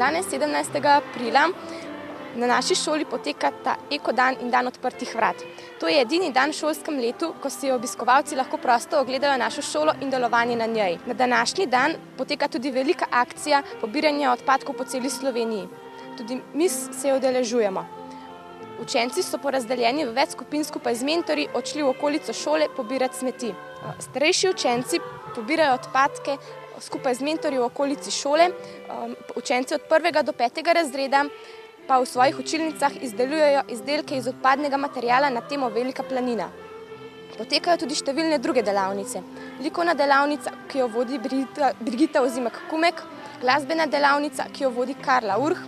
Danes, 17. aprila, na naši šoli poteka ta ekodan in dan odprtih vrat. To je edini dan v šolskem letu, ko si obiskovalci lahko prosto ogledajo našo šolo in delovanje na njej. Na današnji dan poteka tudi velika akcija pobiranja odpadkov po celi Sloveniji. Tudi mi se jo udeležujemo. Učenci so porazdeljeni v več skupin skupaj z mentorji odšli v okolico šole pobirati smeti. Starejši učenci pobirajo odpadke skupaj z mentorji v okolici šole, učenci od 1. do 5. razreda pa v svojih učilnicah izdelujejo izdelke iz odpadnega materiala na temo Velika planina. Potekajo tudi številne druge delavnice. Likovna delavnica, ki jo vodi Brigita Ozimek-Kumek, glasbena delavnica, ki jo vodi Karla Urh,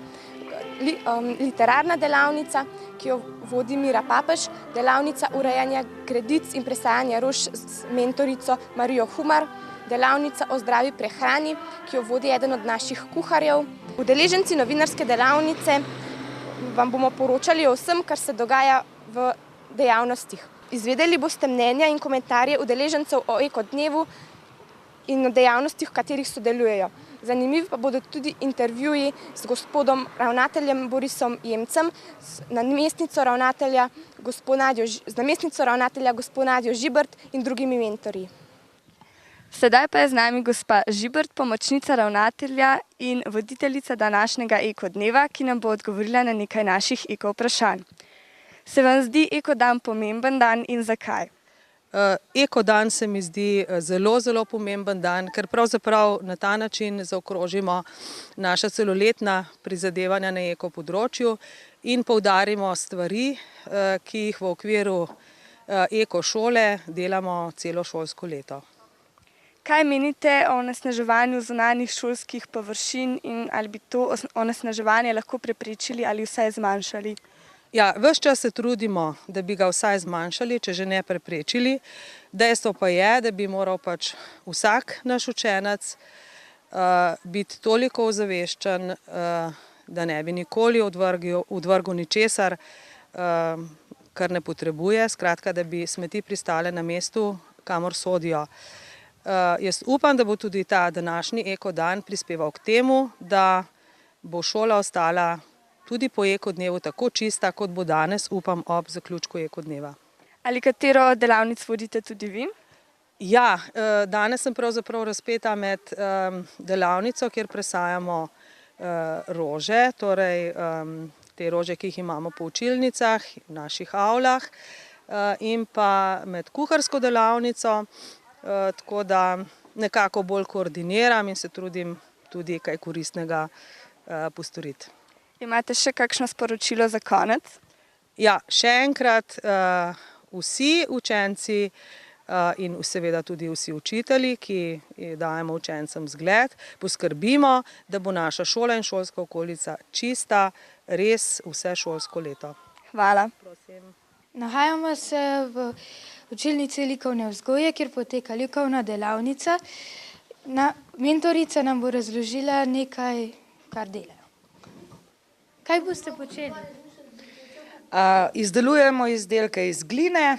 literarna delavnica, ki jo vodi Mira Papež, delavnica urejanja gredic in presajanja rož z mentorico Marijo Humar, delavnica o zdravi prehrani, ki jo vodi eden od naših kuharjev. Udeleženci novinarske delavnice vam bomo poročali o vsem, kar se dogaja v dejavnostih. Izvedeli boste mnenja in komentarje udeležencev o ekodnevu in o dejavnostih, v katerih sodelujejo. Zanimivi pa bodo tudi intervjuji z gospodom ravnateljem Borisom Jemcem, z namestnico ravnatelja gospod Nadjo Žibert in drugimi mentorji. Sedaj pa je z nami gospa Žibert, pomočnica ravnatelja in voditeljica današnjega ekodneva, ki nam bo odgovorila na nekaj naših eko vprašanj. Se vam zdi ekodan pomemben dan in zakaj? Ekodan se mi zdi zelo pomemben dan, ker pravzaprav na ta način zaokrožimo naša celoletna prizadevanja na eko področju in poudarimo stvari, ki jih v okviru eko šole delamo celo šolsko leto. Kaj menite o onesnaževanju zunanjih šolskih površin in ali bi to onesnaževanje lahko preprečili ali vsaj zmanjšali? Ja, ves čas se trudimo, da bi ga vsaj zmanjšali, če že ne preprečili. Dejstvo pa je, da bi moral vsak naš učenec biti toliko ozaveščen, da ne bi nikoli odvrgel ničesar, kar ne potrebuje, skratka, da bi smeti pristale na mestu, kamor sodijo. Jaz upam, da bo tudi ta današnji ekodan prispeval k temu, da bo šola ostala tudi po ekodnevu tako čista, kot bo danes, upam, ob zaključku ekodneva. Ali katero od delavnic vodite tudi vi? Ja, danes sem pravzaprav razpeta med delavnico, kjer presajamo rože, torej te rože, ki jih imamo po učilnicah, v naših avlah, in pa med kuharsko delavnico, tako da nekako bolj koordiniram in se trudim tudi kaj koristnega postoriti. Imate še kakšno sporočilo za konec? Ja, še enkrat, vsi učenci in seveda tudi vsi učitelji, ki dajemo učencem zgled, poskrbimo, da bo naša šola in šolska okolica čista res vse šolsko leto. Hvala. Prosim. Nahajamo se v učilnici likovne vzgoje, kjer poteka likovna delavnica. Mentorica nam bo razložila nekaj, kar delajo. Kaj boste počeli? Izdelujemo izdelke iz gline,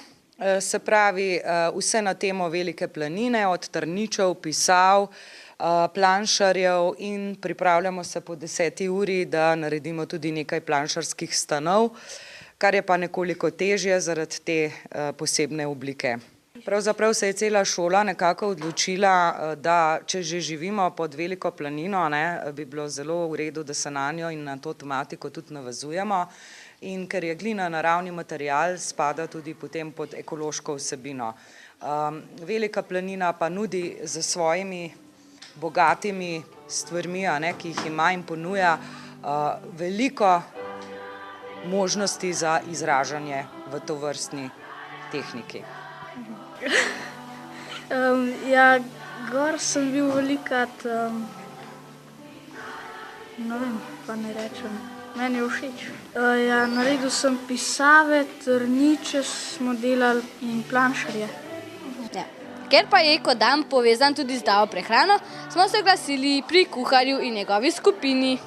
se pravi vse na temo Velike planine, od trničev, pisav, planšarjev in pripravljamo se po 10. uri, da naredimo tudi nekaj planšarskih stanov, kar je pa nekoliko težje zaradi te posebne oblike. Pravzaprav se je cela šola nekako odločila, da če že živimo pod Veliko planino, bi bilo zelo v redu, da se na njo in na to tematiko tudi navezujemo. In ker je glina naravni material, spada tudi potem pod ekološko vsebino. Velika planina pa nudi z svojimi bogatimi stvarmi, ki jih ima in ponuja, veliko možnosti za izražanje v tovrstni tehniki. Ja, gor sem bil velikrat, ne vem, pa ne rečem, meni je všeč. Ja, naredil sem pisave, trniče smo delali in planšarje. Ja. Ker pa je ekodan povezan tudi z zdravo prehrano, smo se oglasili pri kuharju in njegovi skupini.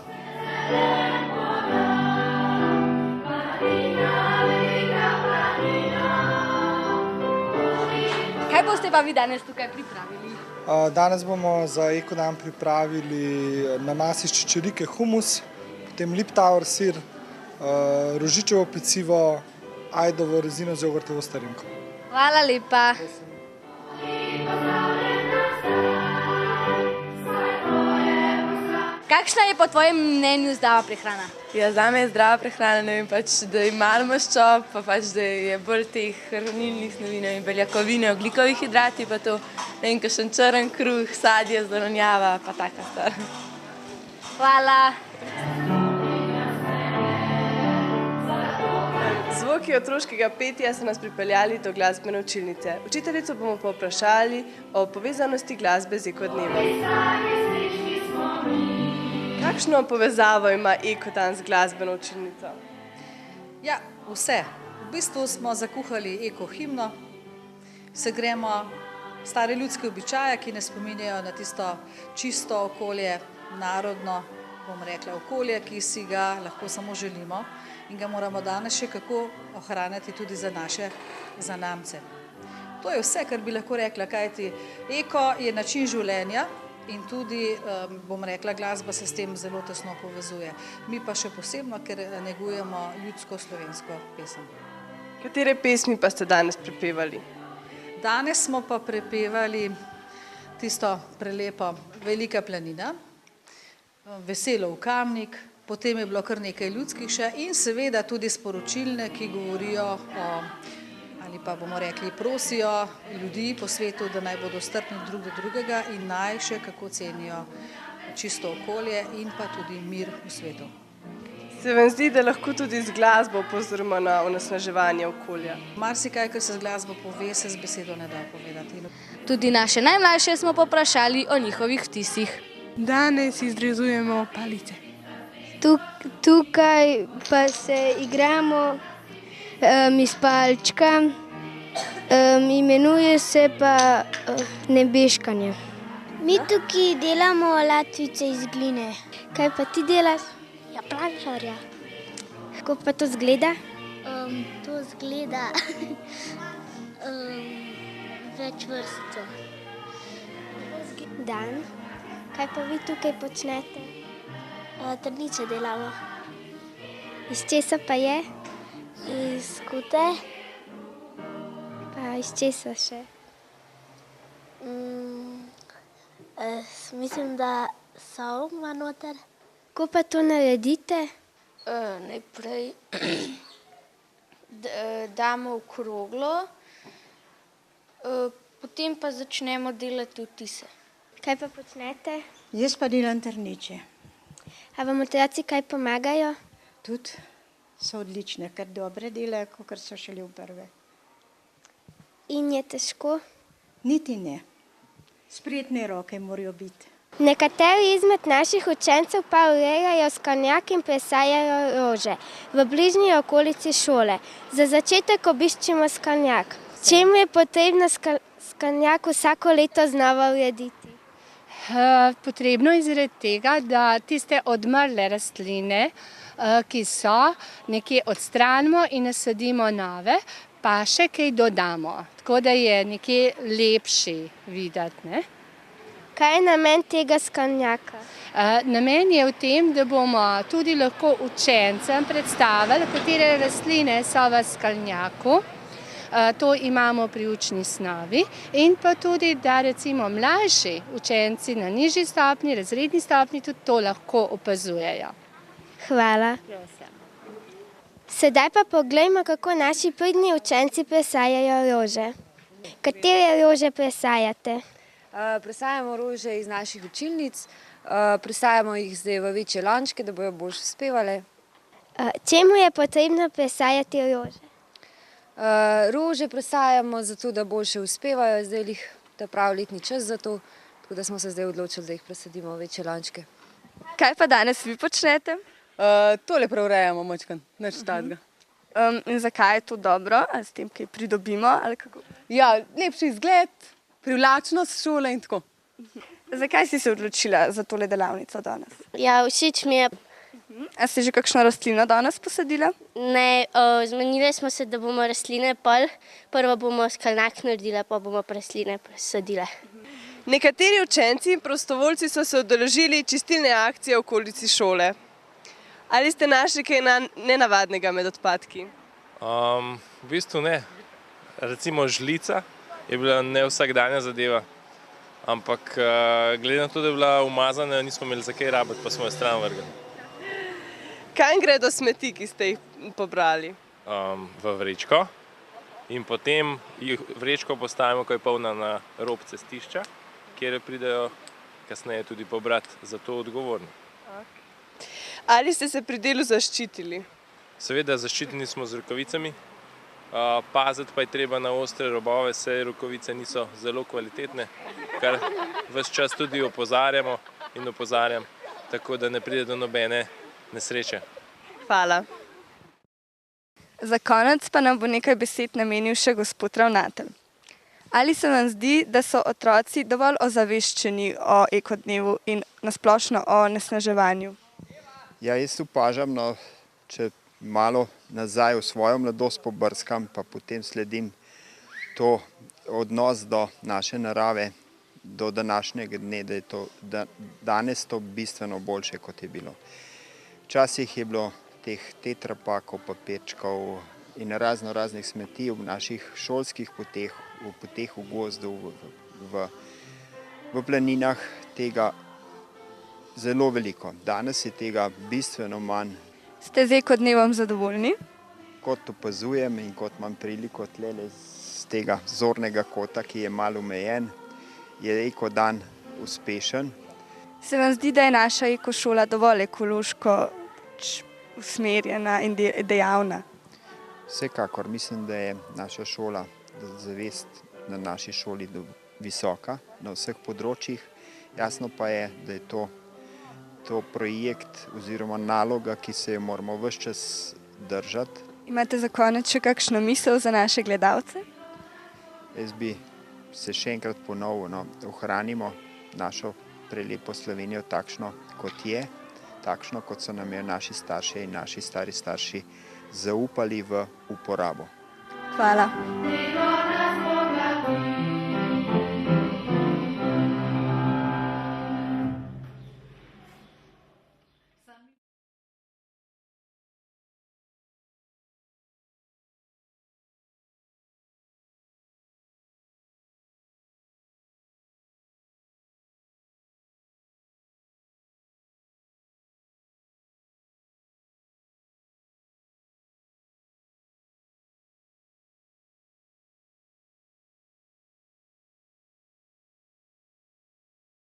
Kaj boste pa vi danes tukaj pripravili? Danes bomo za ekodan pripravili na masi iz čičerike humus, potem Liptauer sir, rožičevo pecivo, ajdovo rezino z jogurtovo starinko. Hvala lepa. Kakšna je po tvojem mnenju zdrava prehrana? Ja, zame je zdrava prehrana, ne vem, pač, da je malo maščob, pa pač, da je bolj teh hranilnih snovi, ne vem, beljakovine, ogljikovih hidrati, pa to, ne vem, kakšen črn kruh, sadje, zelenjava, pa taka stvar. Hvala. Zvoki otroškega petja so nas pripeljali do glasbene učilnice. Učiteljico bomo povprašali o povezanosti glasbe z ekodnevom. Kakšno povezavo ima ekodan z glasbeno učilnico? Ja, vse. V bistvu smo zakuhali ekohimno, se gremo stare ljudske običaje, ki nas spominjajo na tisto čisto okolje, narodno, bom rekla, okolje, ki si ga lahko samo želimo in ga moramo danes še kako ohranjati tudi za naše zanamce. To je vse, kar bi lahko rekla, kajti eko je način življenja in tudi, bom rekla, glasba se s tem zelo tesno povezuje. Mi pa še posebno, ker negujemo ljudsko slovensko pesem. Katere pesmi pa ste danes prepevali? Danes smo pa prepevali tisto prelepo Velika planina, Veselo v Kamnik, potem je bilo kar nekaj ljudskih še in seveda tudi sporočilne, ki govorijo o, ali pa bomo rekli, prosijo ljudi po svetu, da naj bodo strpni drug do drugega in naj še kako cenijo čisto okolje in pa tudi mir v svetu. Se vam zdi, da lahko tudi z glasbo opozorimo na onesnaževanje okolja? Marsikaj, kar se z glasbo pove, se z besedo ne da povedati. Tudi naše najmlajše smo povprašali o njihovih vtisih. Danes izrezujemo palice. Tukaj pa se igramo iz palčka, imenuje se pa nebeškanje. Mi tukaj delamo latvice iz gline. Kaj pa ti delaš? Ja, planšarja. Kako pa to zgleda? To zgleda več vrsto. Dan. Kaj pa vi tukaj počnete? Trniče delamo. Iz česa pa je? Iz skute. Pa iz česa še? Mislim, da sol ima noter. Kako pa to naredite? Najprej damo v kroglo, potem pa začnemo delati vtise. Kaj pa počnete? Jaz pa delam trniče. A vam otroci kaj pomagajo? Tudi so odlične, ker dobre delajo, kakor so šele v prve. In je težko? Niti ne. Spretne roke morajo biti. Nekateri izmed naših učencev pa urejajo skalnjak in presajajo rože v bližnji okolici šole. Za začetek obiščimo skalnjak. Čemu je potrebno skalnjak vsako leto znova urediti? Potrebno je zaradi tega, da tiste odmrle rastline, ki so, nekje odstranimo in nasadimo nove, pa še kaj dodamo. Tako da je nekje lepši videti, ne? Kaj je namen tega skalnjaka? Namen je v tem, da bomo tudi lahko učencem predstavili, katere rastline so v skalnjaku. To imamo pri učni snovi in pa tudi, da recimo mlajši učenci na nižji stopnji, razredni stopnji tudi to lahko opazujejo. Hvala. Sedaj pa poglejmo, kako naši pridni učenci presajajo rože. Katere rože presajate? Presajamo rože iz naših učilnic, presajamo jih zdaj v večje lončke, da bojo boljše uspevale. Čemu je potrebno presajati rože? Rože presajamo zato, da boljše uspevajo, zdaj jih ta prav letni čas za to, tako da smo se zdaj odločili, da jih presadimo v večje lončke. Kaj pa danes vi počnete? Tole preurejamo močkan, nič takega. In zakaj je to dobro? Ali s tem kaj pridobimo? Ali kako? Ja, lepši izgled, privlačnost šole in tako. Zakaj si se odločila za tole delavnico danes? Ja, všeč mi je. A ste že kakšno rastlino danes posadila? Ne, zmenili smo se, da bomo rastline prvo bomo skalnjak naredila, pa bomo rastline posadile. Nekateri učenci in prostovoljci so se udeležili čistilne akcije v okolici šole. Ali ste našli kaj nenavadnega med odpadki? V bistvu ne. Recimo žlica je bila ne vsakdanja zadeva, ampak glede na to, da je bila umazana, nismo imeli za kaj rabiti, pa smo jo stran vrgli. Kam gredo smeti, ki ste jih pobrali? V vrečko in potem vrečko postavimo, ko je polna na rob cestišča, kjer pridejo kasneje tudi pobrati, za to odgovorni. Ali ste se pri delu zaščitili? Seveda, zaščiteni smo z rokavicami, paziti pa je treba na ostre robove, saj rokavice niso zelo kvalitetne, kar ves čas tudi opozarjamo in opozarjam, tako da ne pride do nobene nesreče. Hvala. Za konec pa nam bo nekaj besed namenil še gospod ravnatelj. Ali se vam zdi, da so otroci dovolj ozaveščeni o ekodnevu in nasplošno o onesnaževanju? Ja, jaz opažam, če malo nazaj v svojo mladost pobrskam, pa potem sledim to odnos do naše narave, do današnjega dne, da je danes to bistveno boljše, kot je bilo. Včasih je bilo teh tetrapakov, papirčkov in raznih smeti v naših šolskih poteh, v poteh v gozdu, v planinah tega zelo veliko. Danes je tega bistveno manj. Ste z ekodnevom zadovoljni? Kot opazujem in kot imam priliko tlele z tega zornega kota, ki je malo omejen, je ekodan uspešen. Se vam zdi, da je naša ekošola dovolj ekološko usmerjena in dejavna? Vsekakor mislim, da je naša šola, zavest na naši šoli visoka na vseh področjih. Jasno pa je, da je to projekt oziroma naloga, ki se jo moramo ves čas držati. Imate za konec še kakšno misel za naše gledalce? Jaz bi se še enkrat ponovil, ohranimo našo prelepo Slovenijo takšno, kot je, takšno, kot so nam jo naši starši in naši stari starši zaupali v uporabo. Hvala.